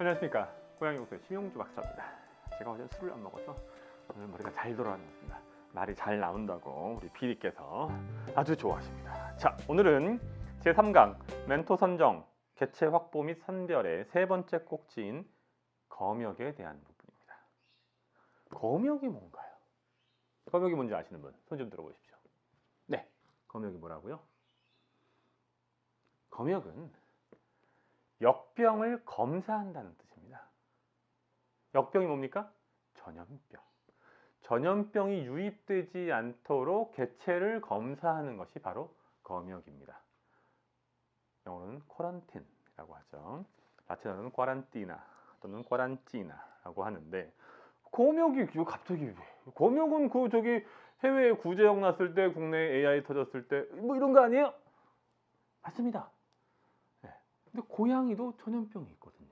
안녕하십니까. 고양이 목소리 심용주 박사입니다. 제가 어제 술을 안 먹어서 오늘 머리가 잘 돌아가는 것 같습니다. 말이 잘 나온다고 우리 PD께서 아주 좋아하십니다. 자, 오늘은 제3강 멘토 선정, 개체 확보 및 선별의 세 번째 꼭지인 검역에 대한 부분입니다. 검역이 뭔가요? 검역이 뭔지 아시는 분 손 좀 들어보십시오. 네, 검역이 뭐라고요? 검역은 역병을 검사한다는 뜻입니다. 역병이 뭡니까? 전염병. 전염병이 유입되지 않도록 개체를 검사하는 것이 바로 검역입니다. 영어로는 쿼런틴이라고 하죠. 라틴어로는 꽈란티나 또는 꽈란티나라고 하는데, 검역이 갑자기 왜? 검역은 저기 해외에 구제역 났을 때, 국내 AI 터졌을 때 뭐 이런 거 아니에요? 맞습니다. 근데 고양이도 전염병이 있거든요.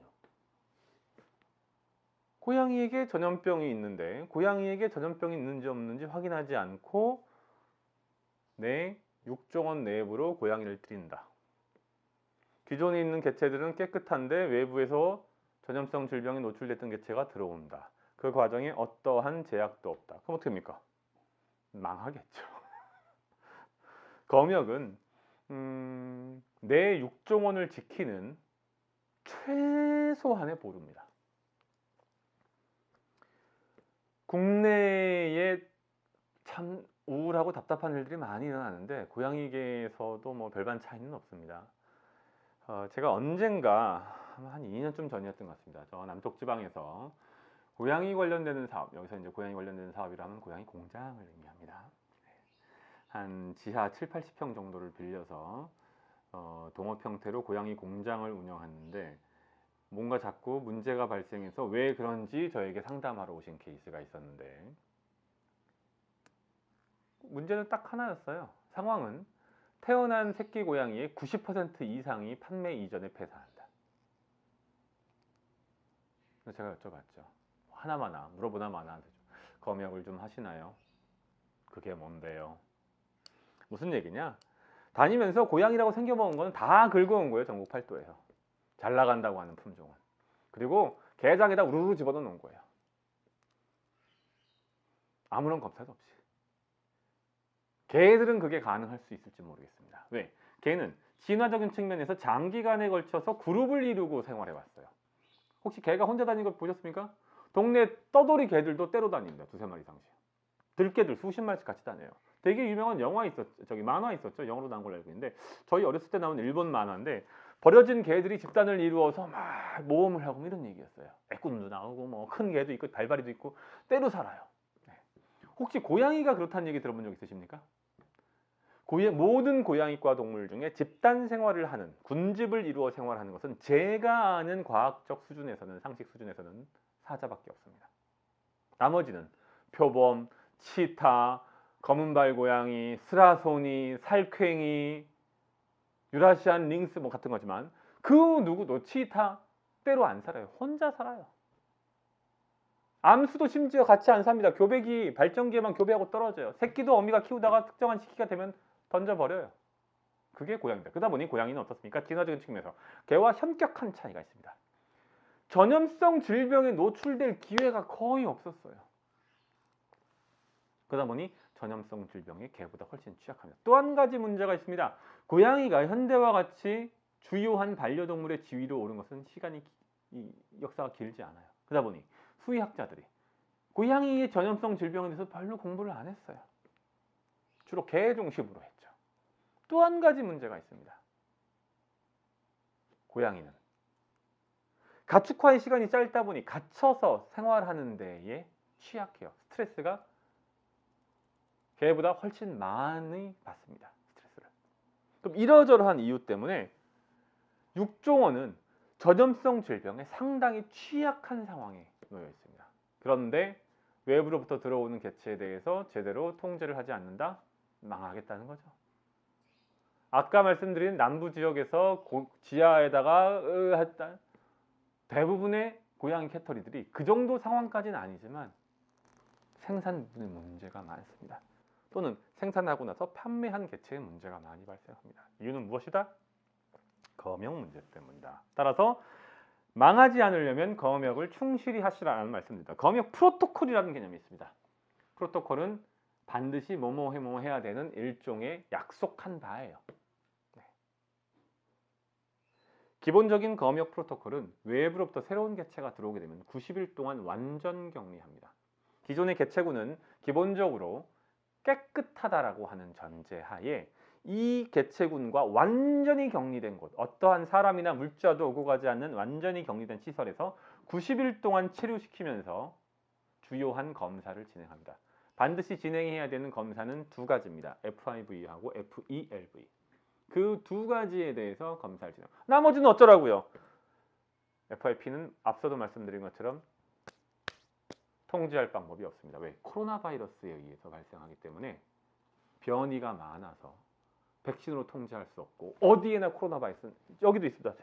고양이에게 전염병이 있는데 고양이에게 전염병이 있는지 없는지 확인하지 않고 내 육종원 내부로 고양이를 들인다. 기존에 있는 개체들은 깨끗한데 외부에서 전염성 질병에 노출됐던 개체가 들어온다. 그 과정에 어떠한 제약도 없다. 그럼 어떻게 합니까? 망하겠죠. 검역은 내 육종원을 지키는 최소한의 보루입니다. 국내에 참 우울하고 답답한 일들이 많이 일어나는데 고양이계에서도 뭐 별반 차이는 없습니다. 제가 언젠가 한 2년쯤 전이었던 것 같습니다. 저 남쪽 지방에서 고양이 관련되는 사업, 여기서 이제 고양이 관련되는 사업이라면 고양이 공장을 의미합니다. 한 지하 7, 80평 정도를 빌려서 동업 형태로 고양이 공장을 운영하는데 뭔가 자꾸 문제가 발생해서 왜 그런지 저에게 상담하러 오신 케이스가 있었는데, 문제는 딱 하나였어요. 상황은 태어난 새끼 고양이의 90% 이상이 판매 이전에 폐사한다. 그래서 제가 여쭤봤죠. 하나마나 물어보나 마나 검역을 좀 하시나요? 그게 뭔데요? 무슨 얘기냐? 다니면서 고양이라고 생겨먹은 건 다 긁어온 거예요. 전국 팔도에서. 잘 나간다고 하는 품종은. 그리고 게장에다 우르르 집어넣어 놓은 거예요. 아무런 검사도 없이. 개들은 그게 가능할 수 있을지 모르겠습니다. 왜? 개는 진화적인 측면에서 장기간에 걸쳐서 그룹을 이루고 생활해왔어요. 혹시 개가 혼자 다니는 거 보셨습니까? 동네 떠돌이 개들도 때로 다닙니다. 두세 마리 이상씩. 들개들 수십 마리씩 같이 다녀요. 되게 유명한 만화 있었죠. 영어로 나온 걸로 알고 있는데, 저희 어렸을 때 나온 일본 만화인데 버려진 개들이 집단을 이루어서 막 모험을 하고 이런 얘기였어요. 애꾼도 나오고 뭐 큰 개도 있고 발발이도 있고 때로 살아요. 혹시 고양이가 그렇다는 얘기 들어본 적 있으십니까? 모든 고양이과 동물 중에 집단 생활을 하는, 군집을 이루어 생활하는 것은 제가 아는 과학적 수준에서는, 상식 수준에서는 사자밖에 없습니다. 나머지는 표범, 치타, 검은발 고양이, 스라소니, 살쾡이, 유라시안 링스 뭐 같은 거지만 그 누구도 치타 때로 안 살아요. 혼자 살아요. 암수도 심지어 같이 안 삽니다. 교배기 발정기에만 교배하고 떨어져요. 새끼도 어미가 키우다가 특정한 시기가 되면 던져버려요. 그게 고양이다. 그러다 보니 고양이는 어떻습니까? 진화적인 측면에서 개와 현격한 차이가 있습니다. 전염성 질병에 노출될 기회가 거의 없었어요. 그러다 보니 전염성 질병에 개보다 훨씬 취약합니다. 또 한 가지 문제가 있습니다. 고양이가 현대와 같이 주요한 반려동물의 지위로 오른 것은 역사가 길지 않아요. 그러다 보니 수의학자들이 고양이의 전염성 질병에 대해서 별로 공부를 안 했어요. 주로 개 중심으로 했죠. 또 한 가지 문제가 있습니다. 고양이는 가축화의 시간이 짧다 보니 갇혀서 생활하는 데에 취약해요. 스트레스가 개보다 훨씬 많이 받습니다. 스트레스를. 그럼 이러저러한 이유 때문에 육종원은 전염성 질병에 상당히 취약한 상황에 놓여 있습니다. 그런데 외부로부터 들어오는 개체에 대해서 제대로 통제를 하지 않는다? 망하겠다는 거죠. 아까 말씀드린 남부 지역에서 지하에다가 했다. 대부분의 고양이 캐터리들이 그 정도 상황까지는 아니지만 생산분의 문제가 많습니다. 또는 생산하고 나서 판매한 개체의 문제가 많이 발생합니다. 이유는 무엇이다? 검역 문제 때문이다. 따라서 망하지 않으려면 검역을 충실히 하시라는 말씀입니다. 검역 프로토콜이라는 개념이 있습니다. 프로토콜은 반드시 뭐뭐 해야 되는 일종의 약속한 바예요. 네. 기본적인 검역 프로토콜은 외부로부터 새로운 개체가 들어오게 되면 90일 동안 완전 격리합니다. 기존의 개체군은 기본적으로 깨끗하다라고 하는 전제하에 이 개체군과 완전히 격리된 곳, 어떠한 사람이나 물자도 오고 가지 않는 완전히 격리된 시설에서 90일 동안 치료시키면서 주요한 검사를 진행합니다. 반드시 진행해야 되는 검사는 두 가지입니다. FIV하고 FELV. 그 두 가지에 대해서 검사를 진행. 나머지는 어쩌라고요? FIP는 앞서도 말씀드린 것처럼 통제할 방법이 없습니다. 왜? 코로나 바이러스에 의해서 발생하기 때문에 변이가 많아서 백신으로 통제할 수 없고 어디에나 코로나 바이러스는 여기도 있습니다.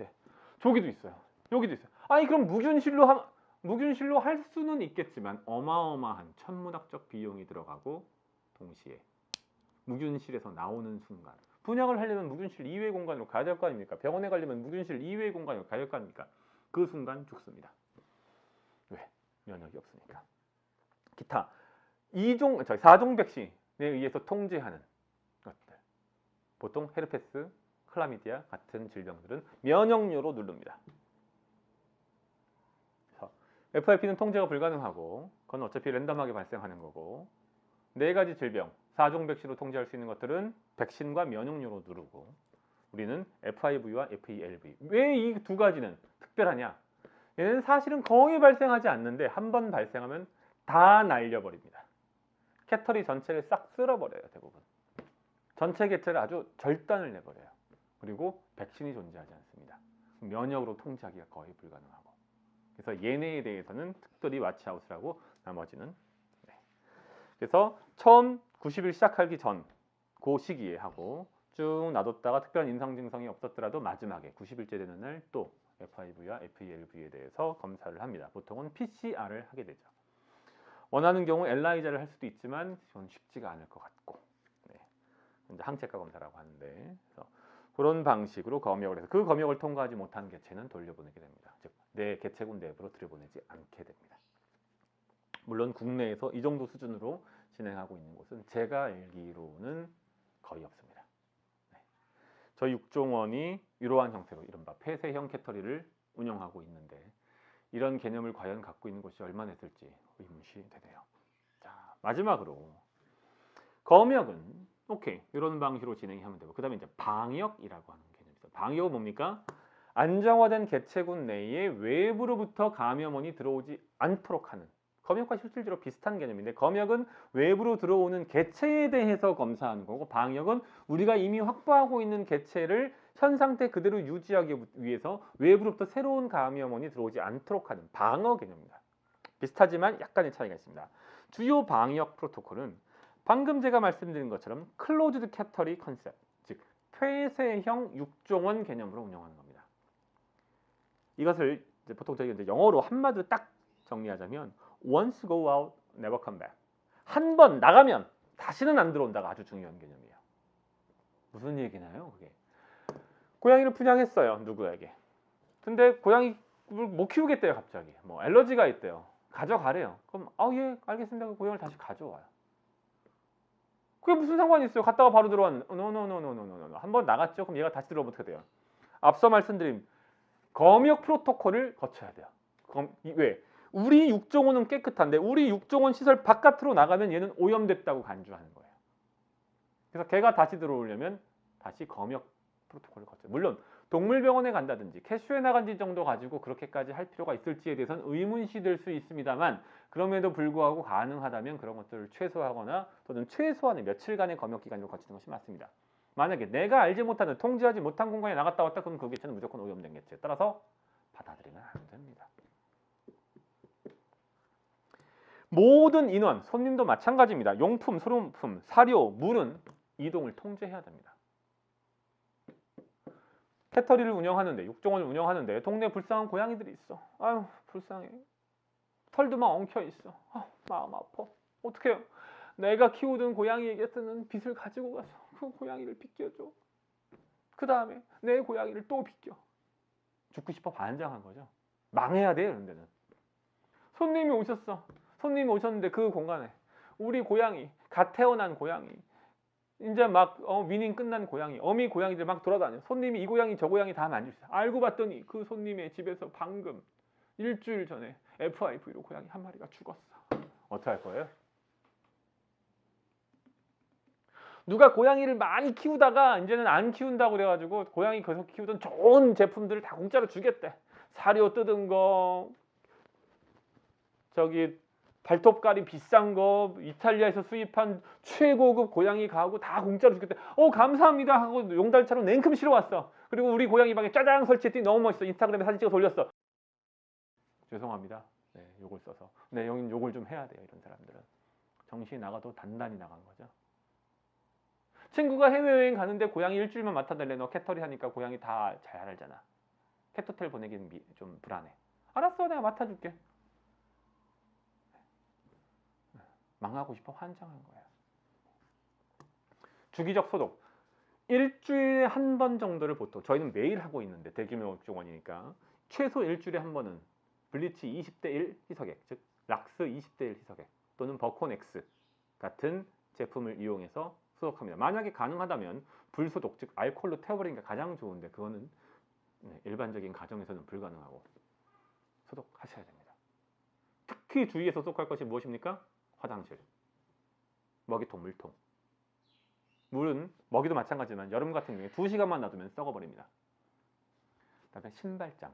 저기도 있어요. 여기도 있어요. 아니 그럼 무균실로 할 수는 있겠지만 어마어마한 천문학적 비용이 들어가고 동시에 무균실에서 나오는 순간 분양을 하려면 무균실 이외의 공간으로 가야 될 거 아닙니까? 병원에 가려면 무균실 이외의 공간으로 가야 될 거 아닙니까? 그 순간 죽습니다. 왜? 면역이 없으니까. 기타 4종 백신에 의해서 통제하는 것들, 보통 헤르페스, 클라미디아 같은 질병들은 면역료로 누릅니다. FIP는 통제가 불가능하고 그건 어차피 랜덤하게 발생하는 거고, 4가지 질병 4종 백신으로 통제할 수 있는 것들은 백신과 면역료로 누르고, 우리는 FIV와 FELV. 왜 이 두 가지는 특별하냐? 얘는 사실은 거의 발생하지 않는데 한 번 발생하면 다 날려버립니다. 캐터리 전체를 싹 쓸어버려요. 대부분 전체 개체를 아주 절단을 내버려요. 그리고 백신이 존재하지 않습니다. 면역으로 통제하기가 거의 불가능하고, 그래서 얘네에 대해서는 특별히 와치아웃을 나머지는 그래서 처음 90일 시작하기 전 그 시기에 하고 쭉 놔뒀다가 특별한 임상 증상이 없었더라도 마지막에 90일째 되는 날 또 FIV와 FELV에 대해서 검사를 합니다. 보통은 PCR을 하게 되죠. 원하는 경우 엘라이자를 할 수도 있지만 그건 쉽지가 않을 것 같고, 이제 항체가 검사라고 하는데, 그래서 그런 방식으로 검역을 해서 그 검역을 통과하지 못한 개체는 돌려보내게 됩니다. 즉, 내 개체군 내부로 들여보내지 않게 됩니다. 물론 국내에서 이 정도 수준으로 진행하고 있는 곳은 제가 알기로는 거의 없습니다. 저희 육종원이 이러한 형태로 이른바 폐쇄형 캐터리를 운영하고 있는데, 이런 개념을 과연 갖고 있는 곳이 얼마나 있을지 의문시 되네요. 자, 마지막으로 검역은 오케이 이런 방식으로 진행하면 되고, 그 다음에 이제 방역이라고 하는 개념이 있어요. 방역은 뭡니까? 안정화된 개체군 내에 외부로부터 감염원이 들어오지 않도록 하는, 검역과 실질적으로 비슷한 개념인데, 검역은 외부로 들어오는 개체에 대해서 검사하는 거고, 방역은 우리가 이미 확보하고 있는 개체를 현 상태 그대로 유지하기 위해서 외부로부터 새로운 감염원이 들어오지 않도록 하는 방어 개념입니다. 비슷하지만 약간의 차이가 있습니다. 주요 방역 프로토콜은 방금 제가 말씀드린 것처럼 클로즈드 캐터리 컨셉, 즉 폐쇄형 육종원 개념으로 운영하는 겁니다. 이것을 이제 보통 저희가 이제 영어로 한마디로 딱 정리하자면 once go out, never come back. 한 번 나가면 다시는 안 들어온다가 아주 중요한 개념이에요. 무슨 얘기나요, 그게? 고양이를 분양했어요, 누구에게. 근데 고양이를 못 키우겠대요, 갑자기. 뭐 알러지가 있대요. 가져가래요. 그럼 예, 알겠습니다. 그 고양이를 다시 가져와요. 그게 무슨 상관이 있어요? 갔다가 바로 들어왔는데 노노노노노노노. 한 번 나갔죠? 그럼 얘가 다시 들어오면 어떻게 돼요? 앞서 말씀드린 검역 프로토콜을 거쳐야 돼요. 왜? 우리 육종원은 깨끗한데 우리 육종원 시설 바깥으로 나가면 얘는 오염됐다고 간주하는 거예요. 그래서 걔가 다시 들어오려면 다시 검역 프로토콜을 거쳐요. 물론 동물병원에 간다든지 캐슈에 나간지 정도 가지고 그렇게까지 할 필요가 있을지에 대해서는 의문시 될 수 있습니다만, 그럼에도 불구하고 가능하다면 그런 것들을 최소화하거나 또는 최소한의 며칠간의 검역 기간을 거치는 것이 맞습니다. 만약에 내가 알지 못하는, 통제하지 못한 공간에 나갔다 왔다, 그러면 그 개체는 무조건 오염된 개체. 따라서 받아들이면 안 됩니다. 모든 인원, 손님도 마찬가지입니다. 용품, 소모품, 사료, 물은 이동을 통제해야 됩니다. 캐터리를 운영하는데, 육종원을 운영하는데 동네에 불쌍한 고양이들이 있어. 아유 불쌍해. 털도 막 엉켜 있어. 마음 아파. 어떡해요? 내가 키우던 고양이에게 쓰는 빚을 가지고 가서 그 고양이를 빗겨줘. 그 다음에 내 고양이를 또 빗겨. 죽고 싶어 반장한 거죠. 망해야 돼요. 이런 데는. 손님이 오셨어. 손님이 오셨는데 그 공간에 우리 고양이, 갓 태어난 고양이, 이제 막 위닝 끝난 고양이, 어미 고양이들 막 돌아다녀. 손님이 이 고양이 저 고양이 다 만지셨어. 알고 봤더니 그 손님의 집에서 방금 일주일 전에 FIV로 고양이 한 마리가 죽었어. 어떻게 할 거예요? 누가 고양이를 많이 키우다가 이제는 안 키운다고 그래가지고 고양이 계속 키우던 좋은 제품들을 다 공짜로 주겠대. 사료 뜯은 거, 저기 발톱갈이 비싼 거, 이탈리아에서 수입한 최고급 고양이 가구 다 공짜로 주겠대. 감사합니다 하고 용달차로 냉큼 실어 왔어. 그리고 우리 고양이 방에 짜장 설치했더니 너무 멋있어. 인스타그램에 사진 찍어 올렸어. 죄송합니다. 네, 욕을 써서. 네, 여긴 욕을 좀 해야 돼요. 이런 사람들은 정신이 나가도 단단히 나간 거죠. 친구가 해외여행 가는데 고양이 일주일만 맡아달래. 너 캣터리 하니까 고양이 다 잘 알잖아. 캣호텔 보내기는 좀 불안해. 알았어, 내가 맡아줄게. 망하고 싶어 환장한 거야. 주기적 소독. 일주일에 한 번 정도를 보통 저희는 매일 하고 있는데 대규모 업종원이니까 최소 일주일에 한 번은 블리치 20대1 희석액, 즉 락스 20대1 희석액 또는 버코넥스 같은 제품을 이용해서 소독합니다. 만약에 가능하다면 불소독, 즉 알코올로 태워버리는 게 가장 좋은데 그거는 일반적인 가정에서는 불가능하고 소독하셔야 됩니다. 특히 주의해서 소독할 것이 무엇입니까? 화장실, 먹이통, 물통. 물은 먹이도 마찬가지지만 여름 같은 경우에 2시간만 놔두면 썩어버립니다. 그다음에 신발장.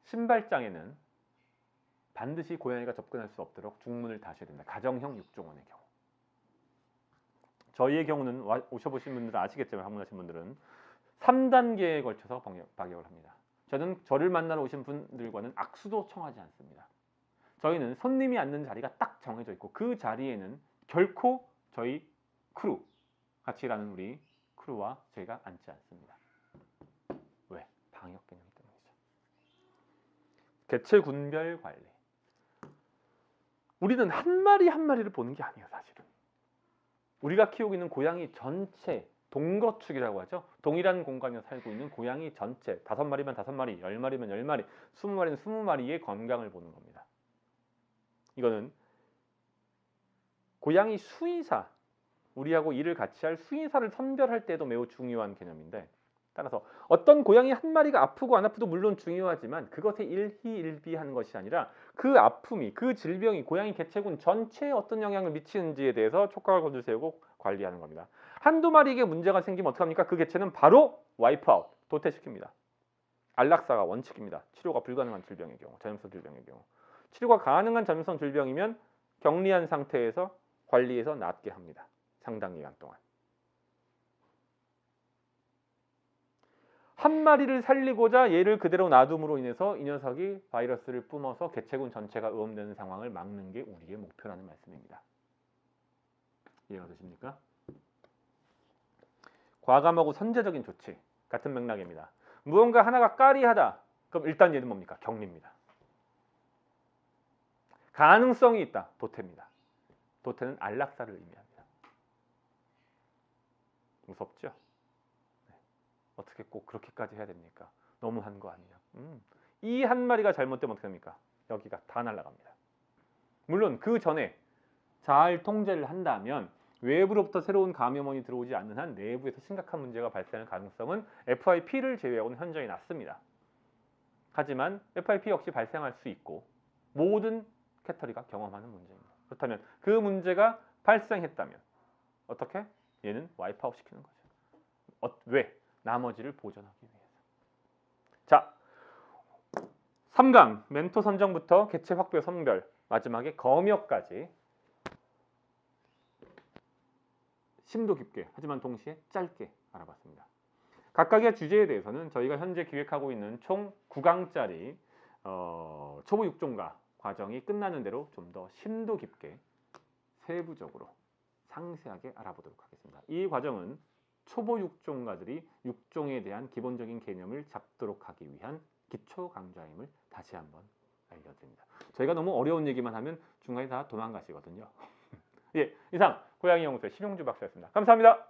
신발장에는 반드시 고양이가 접근할 수 없도록 중문을 다셔야 됩니다. 가정형 육종원의 경우. 저희의 경우는 오셔보신 분들은 아시겠지만 방문하신 분들은 3단계에 걸쳐서 박역을 합니다. 저를 만나러 오신 분들과는 악수도 청하지 않습니다. 저희는 손님이 앉는 자리가 딱 정해져 있고 그 자리에는 결코 저희 크루, 같이 일하는 우리 크루와 저희가 앉지 않습니다. 왜? 방역 개념 때문이죠. 개체 군별 관리. 우리는 한 마리 한 마리를 보는 게 아니에요, 사실은. 우리가 키우고 있는 고양이 전체, 동거축이라고 하죠. 동일한 공간에 살고 있는 고양이 전체, 5마리면 5마리, 10마리면 10마리, 20마리면 20마리의 건강을 보는 겁니다. 이거는 고양이 수의사, 우리하고 일을 같이 할 수의사를 선별할 때도 매우 중요한 개념인데, 따라서 어떤 고양이 한 마리가 아프고 안 아프도 물론 중요하지만 그것에 일희일비한 것이 아니라 그 아픔이, 그 질병이 고양이 개체군 전체에 어떤 영향을 미치는지에 대해서 촉각을 곤두세우고 관리하는 겁니다. 한두 마리에게 문제가 생기면 어떡합니까? 그 개체는 바로 와이프아웃, 도태시킵니다. 안락사가 원칙입니다. 치료가 불가능한 질병의 경우, 전염성 질병의 경우. 치료가 가능한 전염성 질병이면 격리한 상태에서 관리해서 낫게 합니다. 상당 기간 동안. 한 마리를 살리고자 얘를 그대로 놔둠으로 인해서 이 녀석이 바이러스를 뿜어서 개체군 전체가 오염되는 상황을 막는 게 우리의 목표라는 말씀입니다. 이해가 되십니까? 과감하고 선제적인 조치 같은 맥락입니다. 무언가 하나가 까리하다. 그럼 일단 얘는 뭡니까? 격리입니다. 가능성이 있다. 도태입니다. 도태는 안락사를 의미합니다. 무섭죠? 어떻게 꼭 그렇게까지 해야 됩니까? 너무한 거 아니냐? 이 한 마리가 잘못되면 어떻게 됩니까? 여기가 다 날아갑니다. 물론 그 전에 잘 통제를 한다면 외부로부터 새로운 감염원이 들어오지 않는 한 내부에서 심각한 문제가 발생할 가능성은 FIP를 제외하고는 현저히 낮습니다. 하지만 FIP 역시 발생할 수 있고 모든 캐터리가 경험하는 문제입니다. 그렇다면 그 문제가 발생했다면 어떻게? 얘는 와이프아웃 시키는 거죠. 왜? 나머지를 보존하기 위해서. 자, 3강 멘토 선정부터 개체 확보 선별, 마지막에 검역까지 심도 깊게 하지만 동시에 짧게 알아봤습니다. 각각의 주제에 대해서는 저희가 현재 기획하고 있는 총 9강짜리 초보 육종가 과정이 끝나는 대로 좀 더 심도 깊게 세부적으로 상세하게 알아보도록 하겠습니다. 이 과정은 초보 육종가들이 육종에 대한 기본적인 개념을 잡도록 하기 위한 기초 강좌임을 다시 한번 알려드립니다. 저희가 너무 어려운 얘기만 하면 중간에 다 도망가시거든요. 예, 이상 고양이 연구소의 심용주 박사였습니다. 감사합니다.